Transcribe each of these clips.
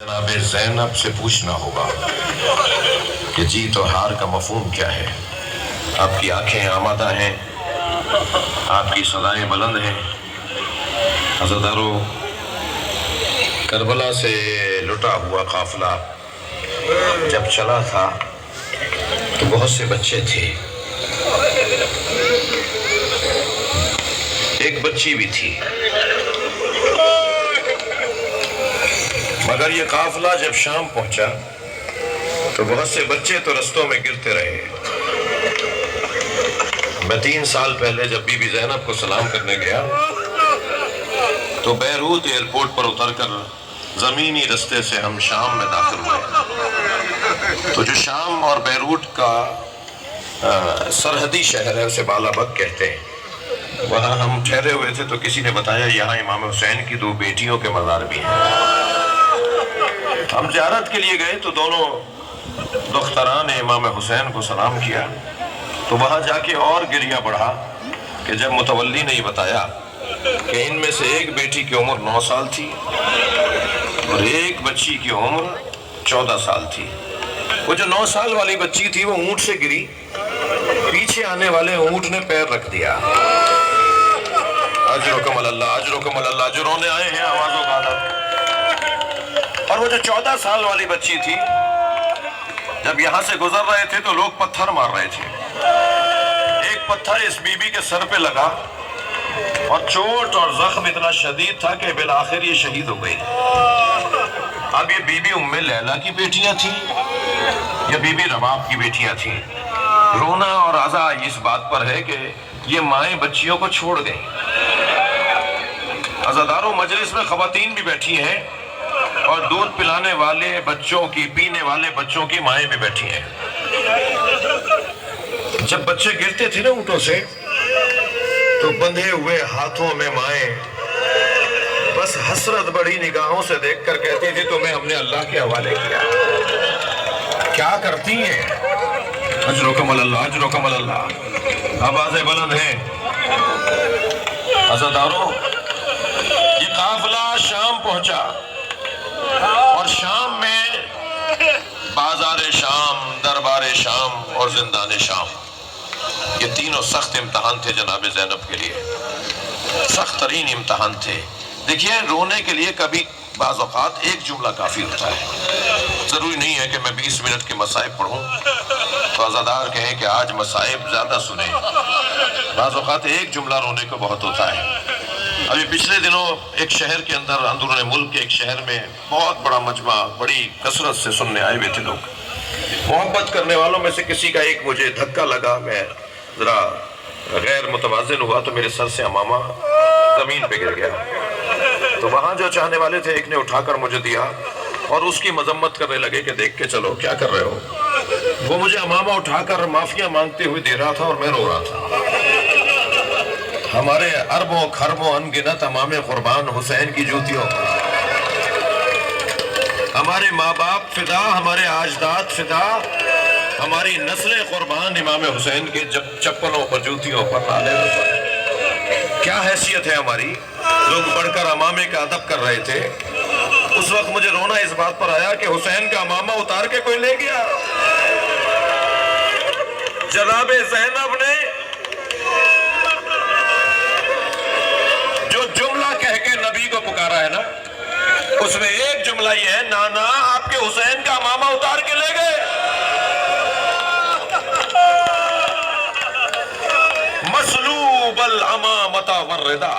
جناب زینب سے پوچھنا ہوگا کہ جیت و ہار کا مفہوم کیا ہے۔ آپ کی آنکھیں آمادہ ہیں، آپ کی صدائیں بلند ہیں۔ عزادارو، کربلا سے لٹا ہوا قافلہ جب چلا تھا تو بہت سے بچے تھے، ایک بچی بھی تھی، مگر یہ قافلہ جب شام پہنچا تو بہت سے بچے تو رستوں میں گرتے رہے۔ میں 3 سال پہلے جب بی بی زینب کو سلام کرنے گیا تو بیروت ایئرپورٹ پر اتر کر زمینی رستے سے ہم شام میں داخل ہوئے، تو جو شام اور بیروت کا سرحدی شہر ہے اسے بالا بک کہتے ہیں، وہاں ہم ٹھہرے ہوئے تھے تو کسی نے بتایا یہاں امام حسین کی 2 بیٹیوں کے مزار بھی ہیں۔ ہم زیارت کے لیے گئے تو دونوں دختران امام حسین کو سلام کیا، تو وہاں جا کے اور گریہ بڑھا کہ جب متولی نے یہ بتایا کہ ان میں سے ایک بیٹی کی عمر 9 سال تھی اور ایک بچی کی عمر 14 سال تھی۔ وہ جو 9 سال والی بچی تھی وہ اونٹ سے گری، پیچھے آنے والے اونٹ نے پیر رکھ دیا۔ اجرکم اللہ، اجرکم اللہ، جو رونے آئے ہیں آوازوں کا ادب۔ اور وہ جو 14 سال والی بچی تھی، جب یہاں سے گزر رہے تھے تو لوگ پتھر مار رہے تھے، ایک پتھر اس بی بی کے سر پہ لگا اور چوٹ اور زخم اتنا شدید تھا کہ بالآخر یہ شہید ہو گئی۔ اب یہ بی بی ام لیلہ کی بیٹیاں تھیں یا بی بی رباب کی بیٹیاں تھیں؟ رونا اور عزا اس بات پر ہے کہ یہ مائیں بچیوں کو چھوڑ گئیں۔ عزاداروں، مجلس میں خواتین بھی بیٹھی ہیں اور دودھ پلانے والے بچوں کی، پینے والے بچوں کی مائیں بھی بیٹھی ہیں۔ جب بچے گرتے تھے نا اونٹوں سے تو بندھے ہوئے ہاتھوں میں مائیں بس حسرت بڑی نگاہوں سے دیکھ کر کہتی تھی تمہیں ہم نے اللہ کے حوالے کیا۔ کیا کرتی ہیں؟ اجرکم اللہ، اجرکم اللہ، آوازیں بلند ہیں۔ عزاداروں، یہ قافلہ شام پہنچا اور شام میں بازار شام، دربار شام اور زندان شام، یہ تینوں سخت امتحان تھے جناب زینب کے لیے، سخت ترین امتحان تھے۔ دیکھیے، رونے کے لیے کبھی بعض اوقات ایک جملہ کافی ہوتا ہے، ضروری نہیں ہے کہ میں 20 منٹ کے مصائب پڑھوں تو عزادار کہیں کہ آج مصائب زیادہ سنیں۔ بعض اوقات ایک جملہ رونے کو بہت ہوتا ہے۔ ابھی پچھلے دنوں ایک شہر کے اندر، اندرون ملک کے ایک شہر میں بہت بڑا مجمع بڑی کثرت سے سننے آئے ہوئے تھے لوگ۔ محبت کرنے والوں میں سے کسی کا ایک مجھے دھکا لگا، میں ذرا غیر متوازن ہوا تو میرے سر سے عمامہ زمین پہ گر گیا، تو وہاں جو چاہنے والے تھے ایک نے اٹھا کر مجھے دیا اور اس کی مذمت کرنے لگے کہ دیکھ کے چلو کیا کر رہے ہو۔ وہ مجھے عمامہ اٹھا کر معافیاں مانگتے ہوئے دے رہا تھا اور میں رو رہا تھا۔ ہمارے اربوں خربوں انگنت امام قربان حسین کی جوتیوں پر، ہمارے ماں باپ فدا، ہمارے اجداد فدا، ہماری نسلیں قربان امام حسین کے چپلوں پر، جوتیوں پر، نالے پر۔ کیا حیثیت ہے ہماری؟ لوگ بڑھ کر امامے کا ادب کر رہے تھے۔ اس وقت مجھے رونا اس بات پر آیا کہ حسین کا امامہ اتار کے کوئی لے گیا۔ جناب زینب نے جو جملہ کہہ کے نبی کو پکارا ہے نا، اس میں ایک جملہ یہ ہے، نانا آپ کے حسین کا امامہ اتار کے لے گئے۔ مسلوب الامامۃ والردا،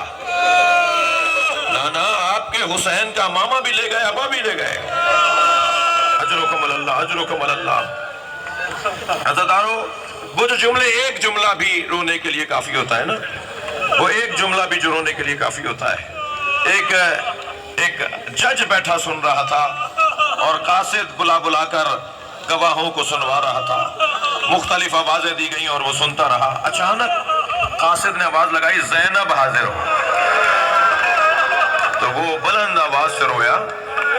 نانا آپ کے حسین کا امامہ بھی لے گئے، ابا بھی لے گئے۔ اجرکم اللہ، اجرکم اللہ۔ عزادارو، وہ جو جملے، ایک جملہ بھی رونے کے لیے کافی ہوتا ہے نا، وہ ایک جملہ بھی جو رونے کے لیے کافی ہوتا ہے۔ ایک جج بیٹھا سن رہا تھا اور قاصد بلا کر گواہوں کو سنوا رہا تھا، مختلف آوازیں دی گئیں اور وہ سنتا رہا۔ اچانک قاصد نے آواز لگائی، زینب حاضر ہو، تو وہ بلند آواز سے رویا،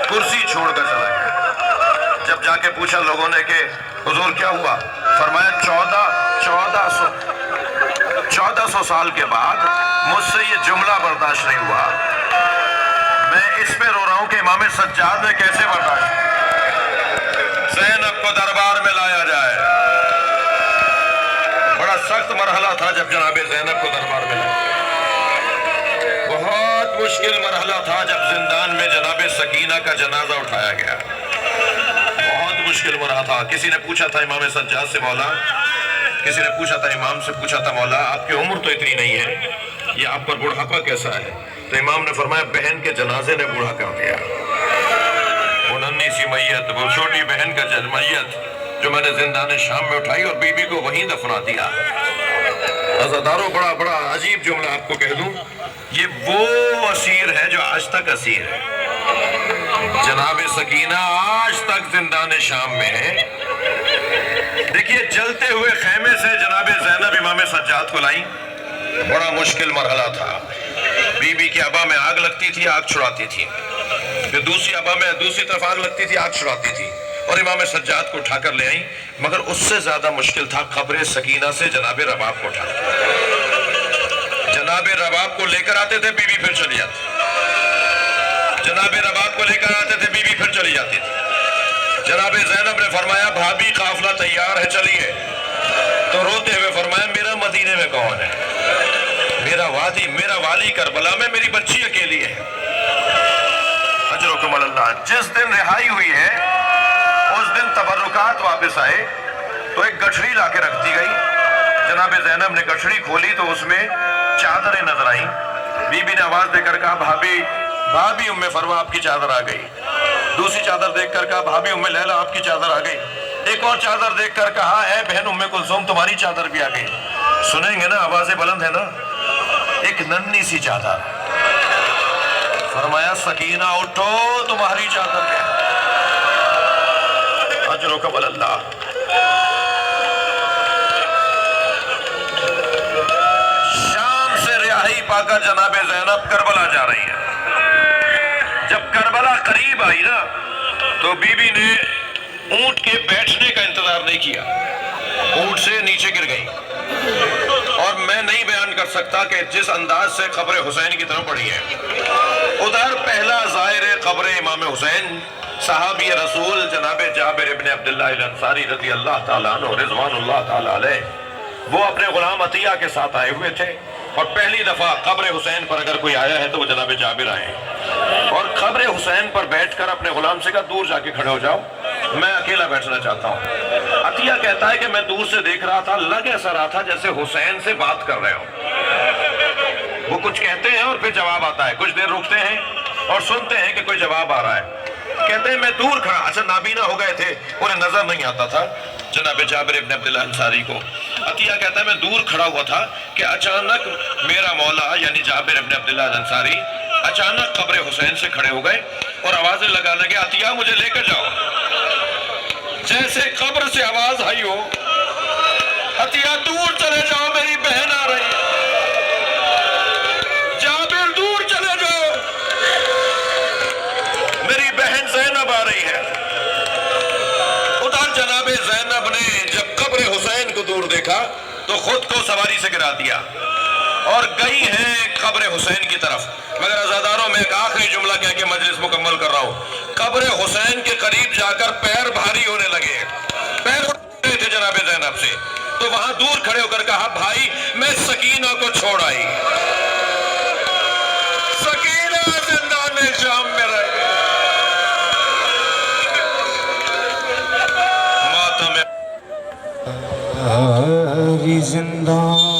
کرسی چھوڑ کر چلا گیا۔ جب جا کے پوچھا لوگوں نے کہ حضور کیا ہوا، فرمایا 1400 سال کے بعد مجھ سے یہ جملہ برداشت نہیں ہوا، میں اس پہ رو رہا ہوں ہوں کہ امام سجاد نے کیسے برداشت کیا۔ زینب کو دربار میں لایا جائے، بڑا سخت مرحلہ تھا جب جناب زینب کو دربار میں لایا، بہت مشکل مرحلہ تھا جب زندان میں جناب سکینہ کا جنازہ اٹھایا گیا، بہت مشکل مرحلہ تھا۔ کسی نے پوچھا تھا امام سجاد سے، مولا، کسی نے پوچھا تھا امام سے، پوچھا تھا مولا آپ کی عمر تو اتنی نہیں ہے، یہ آپ پر بڑھاپا کیسا ہے؟ تو امام نے فرمایا بہن کے جنازے نے بوڑھا کر دیا، وہ ننھی سی میت، وہ چھوٹی بہن کا میت جو میں نے زندان شام میں اٹھائی اور بی بی کو وہیں دفنا دیا۔ عزاداروں، بڑا عجیب جملہ آپ کو کہہ دوں، یہ وہ اسیر ہے جو آج تک اسیر ہے۔ جناب سکینہ آج تک زندان شام میں ہے۔ دیکھیے جلتے ہوئے خیمے سے جناب زینب امام سجاد کو لائیں، بڑا مشکل مرحلہ تھا۔ بی بی کی ابا میں آگ لگتی تھی، آگ چھڑاتی تھی، پھر دوسری ابا میں دوسری طرف آگ لگتی تھی، آگ چھڑاتی تھی، اور امام سجاد کو اٹھا کر لے آئیں۔ مگر اس سے زیادہ مشکل تھا قبر سکینہ سے جناب رباب کو اٹھانا۔ جناب رباب کو لے کر آتے تھے، بی بی پھر چلی جاتی، جناب رباب کو لے کر آتے تھے، بی بی پھر چلی جاتی تھی۔ جناب زینب نے فرمایا بھابی قافلہ تیار ہے، چلیے۔ تو روتے ہوئے فرمایا میرا مدینے میں کون ہے؟ میرا والی کربلا میں میری بچی اکیلی ہے۔ اجرکم اللہ۔ جس دن رہائی ہوئی ہے اس دن تبرکات واپس آئے تو ایک گٹھڑی لا کے رکھ دی گئی۔ جناب زینب نے گٹھڑی کھولی تو اس میں چادریں نظر آئیں۔ بی بی نے آواز دے کر کہا بھابی ام فروہ آپ کی چادر آ گئی۔ دوسری چادر دیکھ کر کہا بھابی ام لیلہ آپ کی چادر آ گئی۔ ایک اور چادر دیکھ کر کہا اے بہن ام کلثوم تمہاری چادر بھی آ گئی۔ سنیں گے نا، آوازیں بلند ہے نا۔ ایک ننھی سی چادر، فرمایا سکینہ اٹھو تمہاری چادر ہے۔ اجرکم اللہ۔ شام سے رہائی پا کر جناب زینب کربلا جا رہی ہے۔ جب کربلا قریب آئی نا تو بی بی نے اونٹ کے بیٹھنے کا انتظار نہیں کیا، اونٹ سے نیچے گر گئی۔ اور میں نہیں بیان کر سکتا کہ جس انداز سے قبر حسین کی طرف پڑی ہے۔ ادھر پہلا زائر قبر امام حسین صحابی رسول جناب جابر ابن عبداللہ الانصاری رضی اللہ تعالیٰ عنہ رضوان اللہ تعالیٰ علیہ، وہ اپنے غلام عطیہ کے ساتھ آئے ہوئے تھے، اور پہلی دفعہ قبر حسین پر اگر کوئی آیا ہے تو وہ جناب جابر آئے، اور قبر حسین پر بیٹھ کر اپنے غلام سے کہا دور جا کے کھڑے ہو جاؤ، میں اکیلا بیٹھنا چاہتا ہوں۔ عطیہ کہتا ہے کہ میں دور سے دیکھ رہا تھا، لگ ایسا رہا تھا جیسے حسین سے بات کر رہے ہو۔ وہ کچھ کہتے ہیں اور پھر جواب آتا ہے، کچھ دیر رکتے ہیں اور سنتے ہیں کہ کوئی جواب آ رہا ہے۔ کہتے ہیں میں دور کھڑا، اچھا نابینا ہو گئے تھے، انہیں نظر نہیں آتا تھا جناب جابر ابن عبداللہ انصاری کو۔ عطیہ کہتا ہے میں دور کھڑا ہوا تھا کہ اچانک میرا مولا یعنی جابر ابن عبداللہ انصاری اچانک قبر حسین سے کھڑے ہو گئے اور آوازیں لگا لگے عطیہ مجھے لے کر جاؤ۔ جیسے قبر سے آواز آئی ہو عطیہ دور چلے جاؤ میری بہن آ رہی ہے، جابر دور چلے جاؤ میری بہن زینب آ رہی ہے۔ ادھر جناب زینب نے جب قبر حسین کو دور دیکھا تو خود کو سواری سے گرا دیا اور گئی ہیں قبر حسین کی طرف۔ مگر عزاداروں میں ایک آخری جملہ کہہ کے مجلس مکمل کر رہا ہوں۔ قبر حسین کے قریب جا کر پیر بھاری ہونے لگے، پیر اٹھ رہے تھے جناب زینب سے، تو وہاں دور کھڑے ہو کر کہا بھائی میں سکینہ کو چھوڑ آئی، سکینہ زندان شام میں رہ گئی۔ ماتم زندان